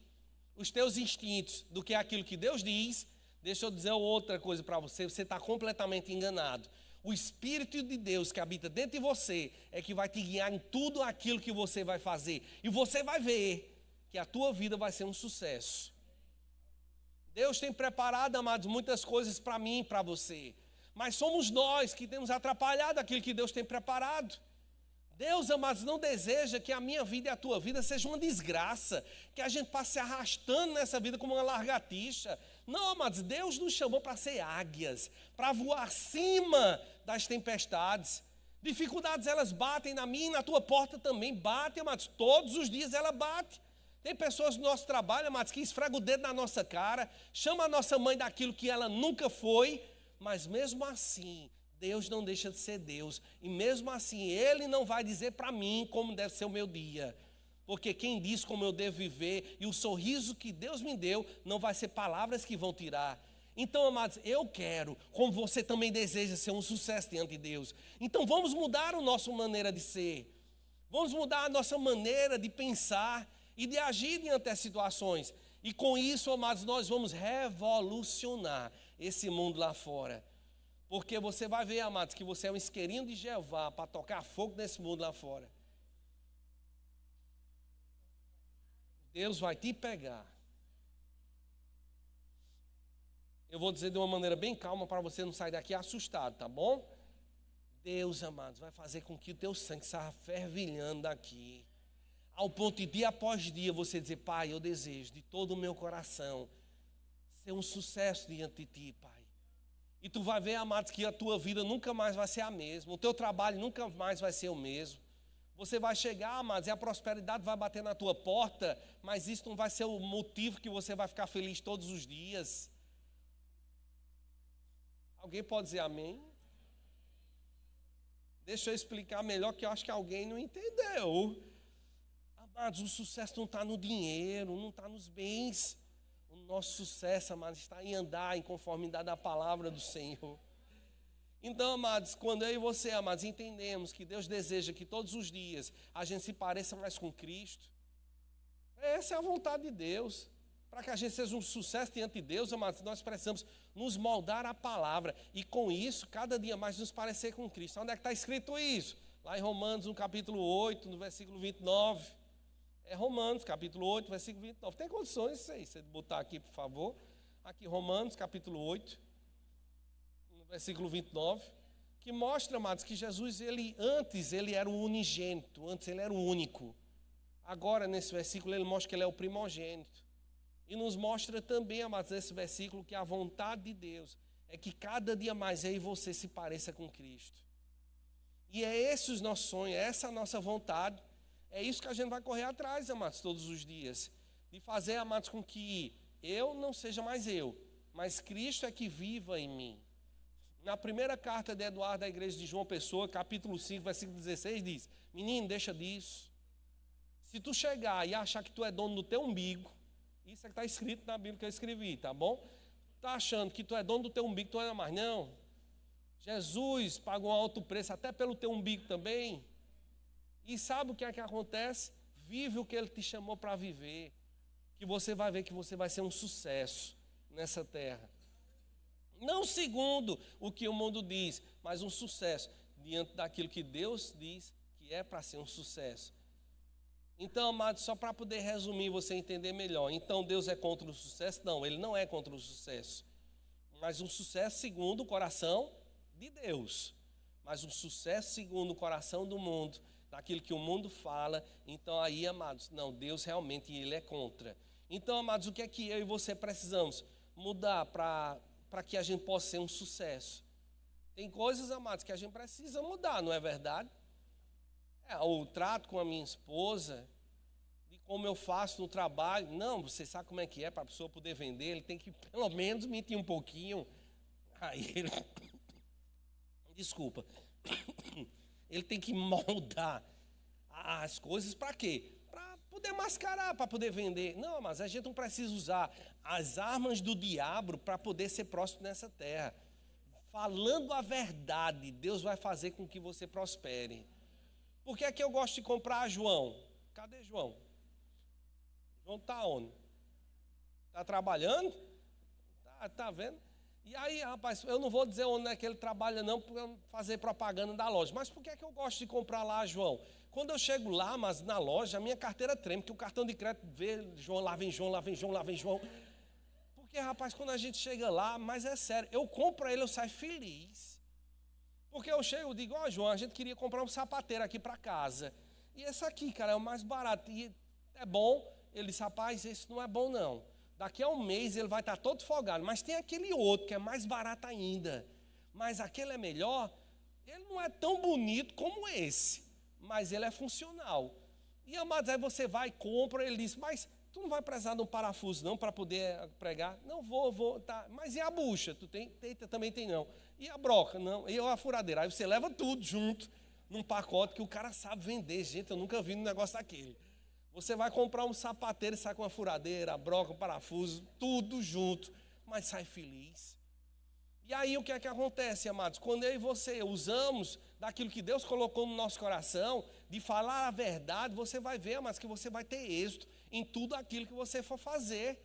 os teus instintos do que aquilo que Deus diz, deixa eu dizer outra coisa para você: você está completamente enganado. O Espírito de Deus que habita dentro de você é que vai te guiar em tudo aquilo que você vai fazer. E você vai ver que a tua vida vai ser um sucesso. Deus tem preparado, amados, muitas coisas para mim e para você. Mas somos nós que temos atrapalhado aquilo que Deus tem preparado. Deus, amados, não deseja que a minha vida e a tua vida seja uma desgraça, que a gente passe se arrastando nessa vida como uma largatixa. Não, amados, Deus nos chamou para ser águias, para voar acima das tempestades. Dificuldades, elas batem na minha e na tua porta também, batem, amados, todos os dias ela bate. Tem pessoas no nosso trabalho, amados, que esfregam o dedo na nossa cara, chama a nossa mãe daquilo que ela nunca foi, mas mesmo assim, Deus não deixa de ser Deus. E mesmo assim, Ele não vai dizer para mim como deve ser o meu dia. Porque quem diz como eu devo viver e o sorriso que Deus me deu, não vai ser palavras que vão tirar. Então, amados, eu quero, como você também deseja, ser um sucesso diante de Deus. Então vamos mudar a nossa maneira de ser. Vamos mudar a nossa maneira de pensar e de agir diante das situações. E com isso, amados, nós vamos revolucionar esse mundo lá fora. Porque você vai ver, amados, que você é um isqueirinho de Jeová para tocar fogo nesse mundo lá fora. Deus vai te pegar. Eu vou dizer de uma maneira bem calma para você não sair daqui assustado, tá bom? Deus, amados, vai fazer com que o teu sangue saia fervilhando daqui. Ao ponto de dia após dia você dizer: Pai, eu desejo de todo o meu coração ser um sucesso diante de Ti, Pai. E tu vai ver, amados, que a tua vida nunca mais vai ser a mesma. O teu trabalho nunca mais vai ser o mesmo. Você vai chegar, amados, e a prosperidade vai bater na tua porta, mas isso não vai ser o motivo que você vai ficar feliz todos os dias. Alguém pode dizer amém? Deixa eu explicar melhor, que eu acho que alguém não entendeu. Amados, o sucesso não está no dinheiro, não está nos bens. O nosso sucesso, amados, está em andar em conformidade à palavra do Senhor. Então, amados, quando eu e você, amados, entendemos que Deus deseja que todos os dias a gente se pareça mais com Cristo, essa é a vontade de Deus. Para que a gente seja um sucesso diante de Deus, amados, nós precisamos nos moldar à palavra. E com isso, cada dia mais nos parecer com Cristo. Onde é que está escrito isso? Lá em Romanos, no capítulo 8, no versículo 29. É Romanos, capítulo 8, versículo 29. Tem condições isso aí, você botar aqui, por favor. Aqui, Romanos, capítulo 8, no versículo 29. Que mostra, amados, que Jesus, antes ele era o unigênito, antes ele era o único. Agora, nesse versículo, ele mostra que ele é o primogênito. E nos mostra também, amados, nesse versículo, que a vontade de Deus é que cada dia mais eu e você se pareça com Cristo. E é esse o nosso sonho, é essa a nossa vontade. É isso que a gente vai correr atrás, amados, todos os dias. De fazer, amados, com que eu não seja mais eu, mas Cristo é que viva em mim. Na primeira carta de Eduardo da igreja de João Pessoa, capítulo 5, versículo 16, diz: menino, deixa disso. Se tu chegar e achar que tu é dono do teu umbigo, isso é que está escrito na Bíblia que eu escrevi, tá bom? Está achando que tu é dono do teu umbigo, tu não é mais, não. Jesus pagou um alto preço até pelo teu umbigo também. E sabe o que é que acontece? Vive o que Ele te chamou para viver, que você vai ver que você vai ser um sucesso nessa terra. Não segundo o que o mundo diz, mas um sucesso diante daquilo que Deus diz que é para ser um sucesso. Então, amados, só para poder resumir, você entender melhor. Então, Deus é contra o sucesso? Não, Ele não é contra o sucesso. Mas um sucesso segundo o coração de Deus. Mas um sucesso segundo o coração do mundo, daquilo que o mundo fala. Então, aí, amados, não, Deus realmente Ele é contra. Então, amados, o que é que eu e você precisamos mudar para que a gente possa ser um sucesso? Tem coisas, amados, que a gente precisa mudar, não é verdade? O trato com a minha esposa, de como eu faço no trabalho. Não, você sabe como é que é para a pessoa poder vender, ele tem que pelo menos mentir um pouquinho. Aí ele, desculpa, ele tem que moldar as coisas para quê? Para poder mascarar, para poder vender. Não, mas a gente não precisa usar as armas do diabo para poder ser próximo nessa terra. Falando a verdade, Deus vai fazer com que você prospere. Por que é que eu gosto de comprar João? Cadê João? João está onde? Está trabalhando? Tá vendo? E aí, rapaz, eu não vou dizer onde é que ele trabalha não, para fazer propaganda da loja. Mas por que é que eu gosto de comprar lá, João? Quando eu chego lá, mas na loja, a minha carteira treme, porque o cartão de crédito vê João, lá vem João, lá vem João, lá vem João. Porque, rapaz, quando a gente chega lá, mas é sério, eu compro para ele, eu saio feliz. Porque eu chego e digo, João, a gente queria comprar um sapateiro aqui para casa. E esse aqui, cara, é o mais barato. E é bom. Ele disse, rapaz, esse não é bom não. Daqui a um mês ele vai estar todo folgado. Mas tem aquele outro que é mais barato ainda. Mas aquele é melhor. Ele não é tão bonito como esse. Mas ele é funcional. E, amados, aí você vai e compra. Ele diz, mas tu não vai precisar de um parafuso não para poder pregar? Não, vou, tá. Mas e a bucha? Tu tem? Também tem não. E a broca? Não. E a furadeira? Aí você leva tudo junto num pacote que o cara sabe vender. Gente, eu nunca vi um negócio daquele. Você vai comprar um sapateiro e sai com a furadeira, a broca, o parafuso, tudo junto, mas sai feliz. E aí o que é que acontece, amados? Quando eu e você usamos daquilo que Deus colocou no nosso coração, de falar a verdade, você vai ver, amados, que você vai ter êxito em tudo aquilo que você for fazer.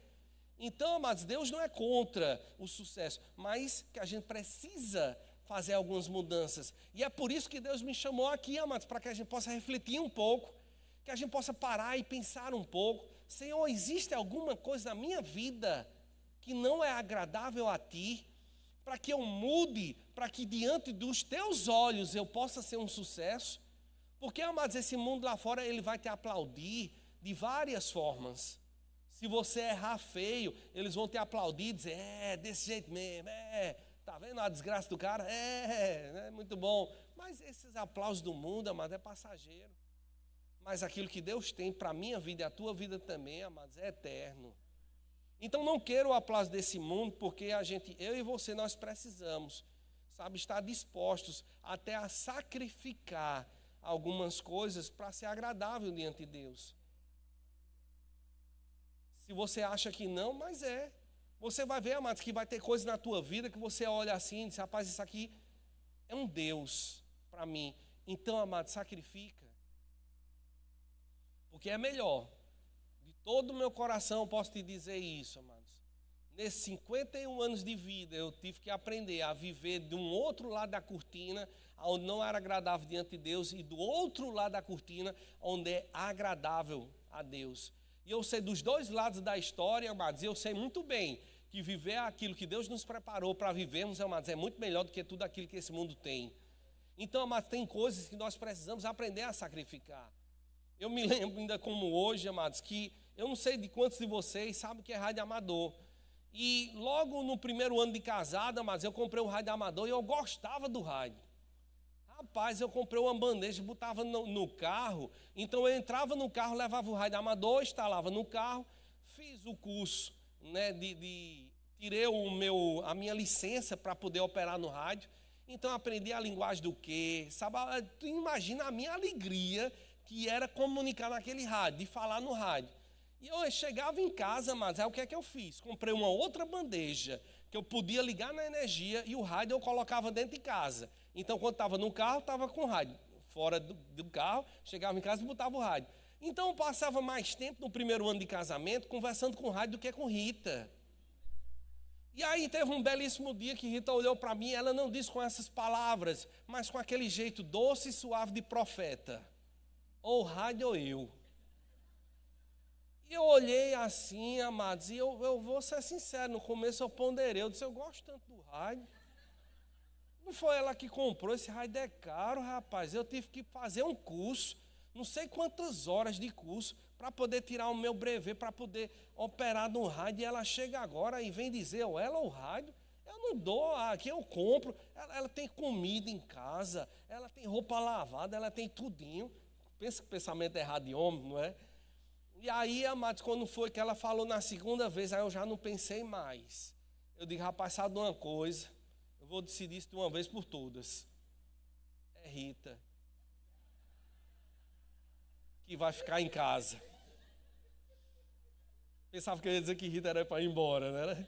Então, amados, Deus não é contra o sucesso, mas que a gente precisa fazer algumas mudanças. E é por isso que Deus me chamou aqui, amados, para que a gente possa refletir um pouco, que a gente possa parar e pensar um pouco. Senhor, existe alguma coisa na minha vida que não é agradável a Ti, para que eu mude, para que diante dos Teus olhos eu possa ser um sucesso? Porque, amados, esse mundo lá fora, ele vai te aplaudir de várias formas. Se você errar feio, eles vão te aplaudir e dizer, desse jeito mesmo, tá vendo a desgraça do cara? Muito bom. Mas esses aplausos do mundo, amado, é passageiro. Mas aquilo que Deus tem para a minha vida e a tua vida também, amados, é eterno. Então não queira o aplauso desse mundo, porque eu e você, nós precisamos, estar dispostos até a sacrificar algumas coisas para ser agradável diante de Deus. Se você acha que não, mas você vai ver, amados, que vai ter coisas na tua vida que você olha assim e diz, rapaz, isso aqui é um Deus para mim. Então, amado, sacrifica. Porque é melhor. De todo o meu coração eu posso te dizer isso, amados. Nesses 51 anos de vida, eu tive que aprender a viver de um outro lado da cortina, onde não era agradável diante de Deus, e do outro lado da cortina, onde é agradável a Deus. E eu sei dos dois lados da história, amados, e eu sei muito bem que viver aquilo que Deus nos preparou para vivermos, amados, é muito melhor do que tudo aquilo que esse mundo tem. Então, amados, tem coisas que nós precisamos aprender a sacrificar. Eu me lembro ainda como hoje, amados, que eu não sei de quantos de vocês sabem o que é rádio amador. E logo no primeiro ano de casada, amados, eu comprei um rádio amador e eu gostava do rádio. Rapaz, eu comprei uma bandeja, botava no carro, então eu entrava no carro, levava o rádio amador, instalava no carro, fiz o curso, né, tirei a minha licença para poder operar no rádio, então aprendi a linguagem do quê, sabe? Tu imagina a minha alegria que era comunicar naquele rádio, de falar no rádio. E eu chegava em casa, mas aí o que é que eu fiz? Comprei uma outra bandeja, que eu podia ligar na energia e o rádio eu colocava dentro de casa. Então, quando estava no carro, estava com o rádio. Fora do carro, chegava em casa e botava o rádio. Então, eu passava mais tempo no primeiro ano de casamento conversando com o rádio do que com Rita. E aí teve um belíssimo dia que Rita olhou para mim, ela não disse com essas palavras, mas com aquele jeito doce e suave de profeta. Ou o rádio ou eu. E eu olhei assim, amados, e eu vou ser sincero, no começo eu ponderei, eu disse, eu gosto tanto do rádio. Não foi ela que comprou, esse rádio é caro, rapaz. Eu tive que fazer um curso, não sei quantas horas de curso, para poder tirar o meu brevet, para poder operar no rádio. E ela chega agora e vem dizer, ela o rádio, eu não dou, aqui eu compro. Ela tem comida em casa, ela tem roupa lavada, ela tem tudinho. Pensa que pensamento errado de homem, não é? E aí, amados, quando foi que ela falou na segunda vez, aí eu já não pensei mais. Eu digo, rapaz, sabe de uma coisa? Eu vou decidir isso de uma vez por todas. É Rita que vai ficar em casa. Pensava que eu ia dizer que Rita era para ir embora, né?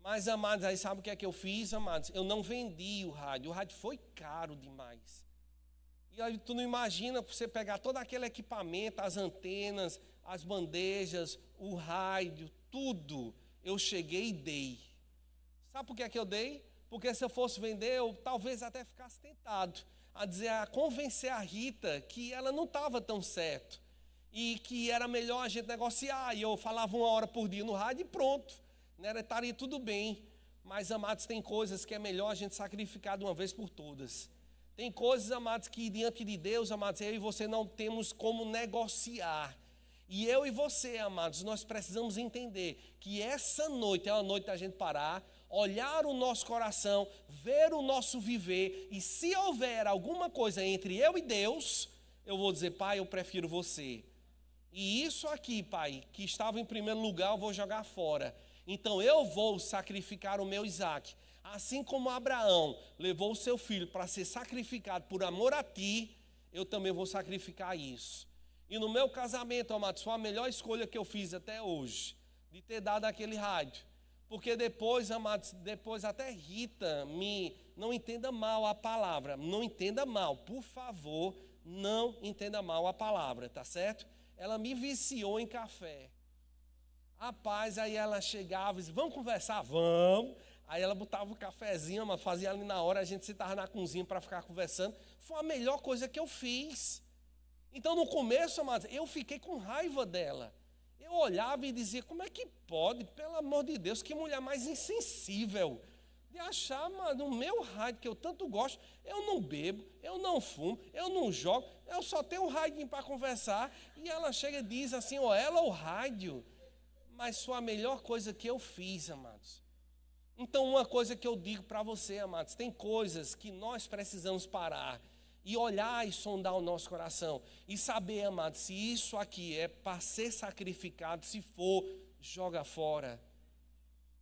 Mas, amados, aí sabe o que é que eu fiz, amados? Eu não vendi o rádio foi caro demais. E aí tu não imagina você pegar todo aquele equipamento, as antenas, as bandejas, o rádio, tudo. Eu cheguei e dei. Sabe por que é que eu dei? Porque se eu fosse vender, eu talvez até ficasse tentado a convencer a Rita que ela não estava tão certo. E que era melhor a gente negociar. E eu falava 1 hora por dia no rádio e pronto. Né? Estaria tudo bem. Mas, amados, tem coisas que é melhor a gente sacrificar de uma vez por todas. Tem coisas, amados, que diante de Deus, amados, eu e você não temos como negociar. E eu e você, amados, nós precisamos entender que essa noite é uma noite da gente parar, olhar o nosso coração, ver o nosso viver, e se houver alguma coisa entre eu e Deus, eu vou dizer, Pai, eu prefiro você. E isso aqui, Pai, que estava em primeiro lugar, eu vou jogar fora. Então eu vou sacrificar o meu Isaac. Assim como Abraão levou o seu filho para ser sacrificado por amor a ti, eu também vou sacrificar isso. E no meu casamento, amados, foi a melhor escolha que eu fiz até hoje, de ter dado aquele rádio. Porque depois, amados, depois até Rita, não entenda mal a palavra, não entenda mal, por favor, não entenda mal a palavra, tá certo? Ela me viciou em café. Rapaz, aí ela chegava e dizia, vamos conversar? Vamos. Aí ela botava o cafezinho, mas fazia ali na hora, a gente sentava na cozinha para ficar conversando. Foi a melhor coisa que eu fiz. Então, no começo, amados, eu fiquei com raiva dela. Eu olhava e dizia, como é que pode? Pelo amor de Deus, que mulher mais insensível. De achar, mano, o meu rádio, que eu tanto gosto, eu não bebo, eu não fumo, eu não jogo, eu só tenho um rádio para conversar. E ela chega e diz assim, ela o rádio. Mas foi a melhor coisa que eu fiz, amados. Então, uma coisa que eu digo para você, amados, tem coisas que nós precisamos parar e olhar e sondar o nosso coração e saber, amados, se isso aqui é para ser sacrificado, se for, joga fora.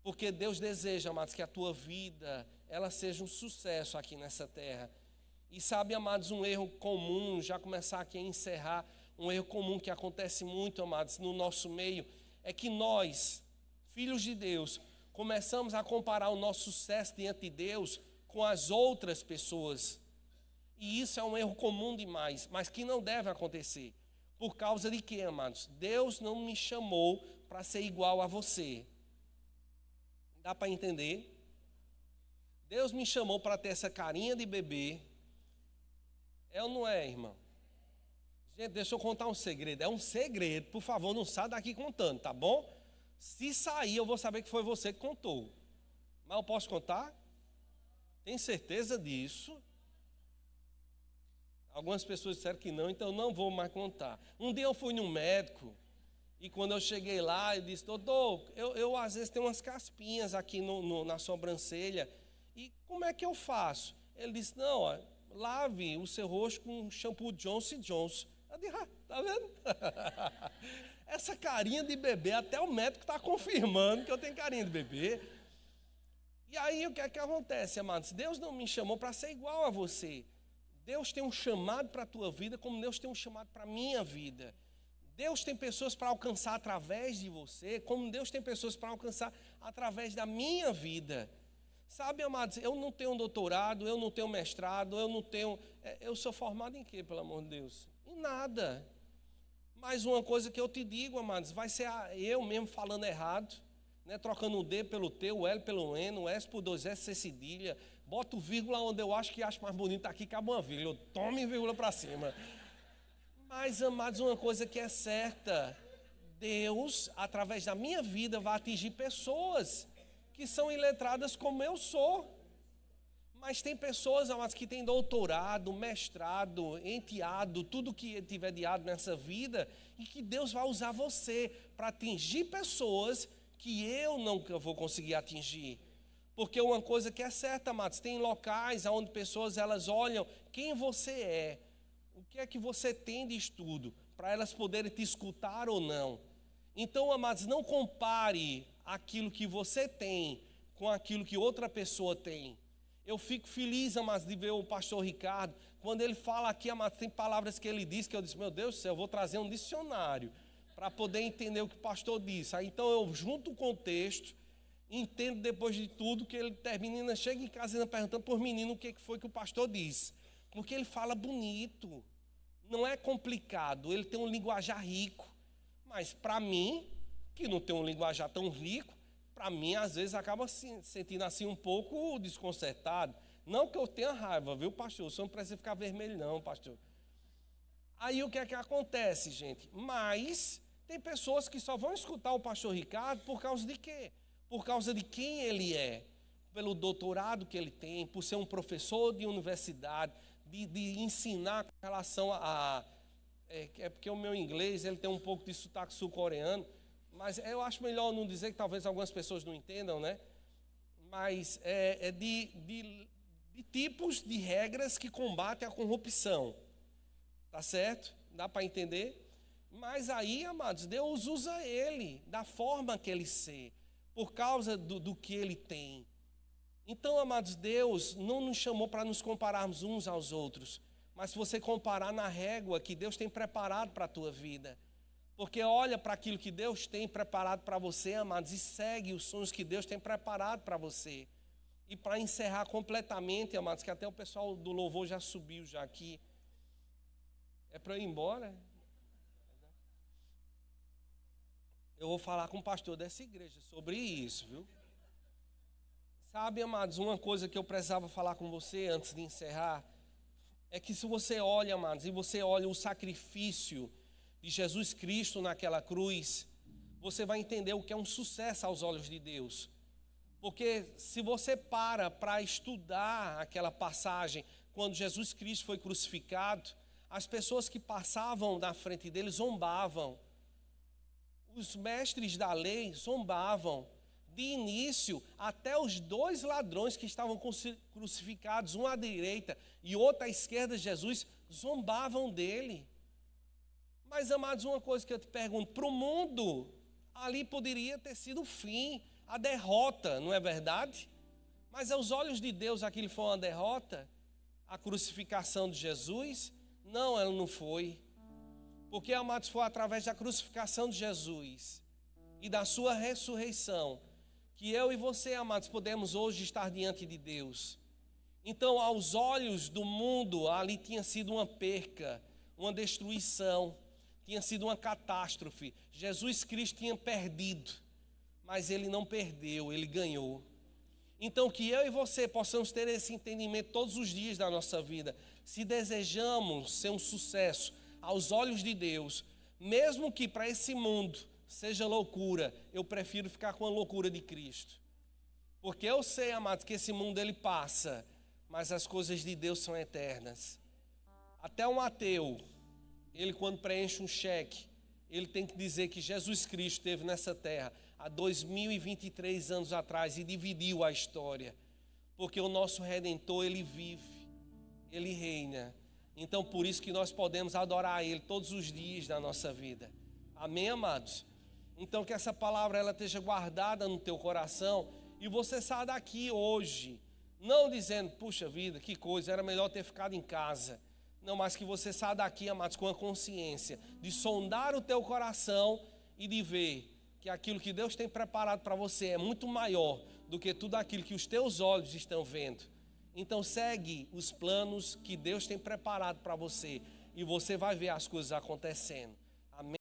Porque Deus deseja, amados, que a tua vida, ela seja um sucesso aqui nessa terra. E sabe, amados, um erro comum, já começar aqui a encerrar, um erro comum que acontece muito, amados, no nosso meio, é que nós, filhos de Deus, começamos a comparar o nosso sucesso diante de Deus com as outras pessoas. E isso é um erro comum demais, mas que não deve acontecer. Por causa de quê, amados? Deus não me chamou para ser igual a você. Dá para entender? Deus me chamou para ter essa carinha de bebê. É ou não é, irmão? Gente, deixa eu contar um segredo. É um segredo, por favor, não saia daqui contando, tá bom? Se sair, eu vou saber que foi você que contou. Mas eu posso contar? Tem certeza disso? Algumas pessoas disseram que não, então eu não vou mais contar. Um dia eu fui no médico e quando eu cheguei lá, ele disse: doutor, eu às vezes tenho umas caspinhas aqui na sobrancelha. E como é que eu faço? Ele disse: não, ó, lave o seu rosto com shampoo Johnson & Johnson. Eu disse: tá vendo? Essa carinha de bebê, até o médico está confirmando que eu tenho carinha de bebê. E aí o que é que acontece, amados? Deus não me chamou para ser igual a você. Deus tem um chamado para a tua vida, como Deus tem um chamado para a minha vida. Deus tem pessoas para alcançar através de você, como Deus tem pessoas para alcançar através da minha vida. Sabe, amados, eu não tenho doutorado, eu não tenho mestrado, eu sou formado em quê, pelo amor de Deus? Em nada. Mas uma coisa que eu te digo, amados, vai ser eu mesmo falando errado, né, trocando o D pelo T, o L pelo N, o S por 2S, C cedilha, boto vírgula onde eu acho mais bonito aqui, cabe uma vírgula, eu tome vírgula para cima. Mas, amados, uma coisa que é certa, Deus, através da minha vida, vai atingir pessoas que são iletradas como eu sou. Mas tem pessoas, amados, que têm doutorado, mestrado, enteado, tudo que tiver de ado nessa vida, e que Deus vai usar você para atingir pessoas que eu nunca vou conseguir atingir. Porque uma coisa que é certa, amados, tem locais onde pessoas elas olham quem você é, o que é que você tem de estudo, para elas poderem te escutar ou não. Então, amados, não compare aquilo que você tem com aquilo que outra pessoa tem. Eu fico feliz, amados, de ver o pastor Ricardo, quando ele fala aqui, amados, tem palavras que ele diz que eu disse: meu Deus do céu, eu vou trazer um dicionário para poder entender o que o pastor disse. Aí, então eu junto o contexto, entendo depois de tudo que ele termina, chega em casa ainda perguntando por menino o que foi que o pastor disse. Porque ele fala bonito, não é complicado, ele tem um linguajar rico. Mas para mim, que não tem um linguajar tão rico, para mim às vezes acaba se sentindo assim um pouco desconcertado. Não que eu tenha raiva, viu, pastor? O senhor não precisa ficar vermelho não, pastor. Aí o que é que acontece, gente? Mas tem pessoas que só vão escutar o pastor Ricardo por causa de quê? Por causa de quem ele é, pelo doutorado que ele tem, por ser um professor de universidade, de ensinar com relação é porque o meu inglês ele tem um pouco de sotaque sul-coreano, mas eu acho melhor não dizer, que talvez algumas pessoas não entendam, né? Mas de tipos de regras que combatem a corrupção. Tá certo? Dá para entender? Mas aí, amados, Deus usa ele da forma que ele ser, por causa do que ele tem. Então, amados, Deus não nos chamou para nos compararmos uns aos outros, mas se você comparar na régua que Deus tem preparado para a tua vida. Porque olha para aquilo que Deus tem preparado para você, amados, e segue os sonhos que Deus tem preparado para você. E para encerrar completamente, amados, que até o pessoal do louvor já subiu já aqui. É para eu ir embora? Eu vou falar com o pastor dessa igreja sobre isso, viu? Sabe, amados, uma coisa que eu precisava falar com você antes de encerrar, é que se você olha, amados, e você olha o sacrifício de Jesus Cristo naquela cruz, você vai entender o que é um sucesso aos olhos de Deus. Porque se você para estudar aquela passagem, quando Jesus Cristo foi crucificado, as pessoas que passavam na frente dele zombavam. Os mestres da lei zombavam. De início, até os dois ladrões que estavam crucificados, um à direita e outro à esquerda de Jesus, zombavam dele. Mas, amados, uma coisa que eu te pergunto, para o mundo, ali poderia ter sido o fim, a derrota, não é verdade? Mas aos olhos de Deus aquilo foi uma derrota? A crucificação de Jesus? Não, ela não foi. Porque, amados, foi através da crucificação de Jesus e da sua ressurreição que eu e você, amados, podemos hoje estar diante de Deus. Então, aos olhos do mundo, ali tinha sido uma perca, uma destruição, tinha sido uma catástrofe. Jesus Cristo tinha perdido, mas ele não perdeu, ele ganhou. Então, que eu e você possamos ter esse entendimento todos os dias da nossa vida. Se desejamos ser um sucesso aos olhos de Deus, mesmo que para esse mundo seja loucura, eu prefiro ficar com a loucura de Cristo. Porque eu sei, amados, que esse mundo ele passa, mas as coisas de Deus são eternas. Até um ateu, ele quando preenche um cheque, ele tem que dizer que Jesus Cristo esteve nessa terra há 2023 anos atrás e dividiu a história. Porque o nosso Redentor, ele vive, ele reina. Então por isso que nós podemos adorar Ele todos os dias da nossa vida. Amém, amados? Então que essa palavra ela esteja guardada no teu coração e você saia daqui hoje, não dizendo, puxa vida, que coisa, era melhor ter ficado em casa. Não, mas que você saia daqui, amados, com a consciência de sondar o teu coração e de ver que aquilo que Deus tem preparado para você é muito maior do que tudo aquilo que os teus olhos estão vendo. Então segue os planos que Deus tem preparado para você e você vai ver as coisas acontecendo.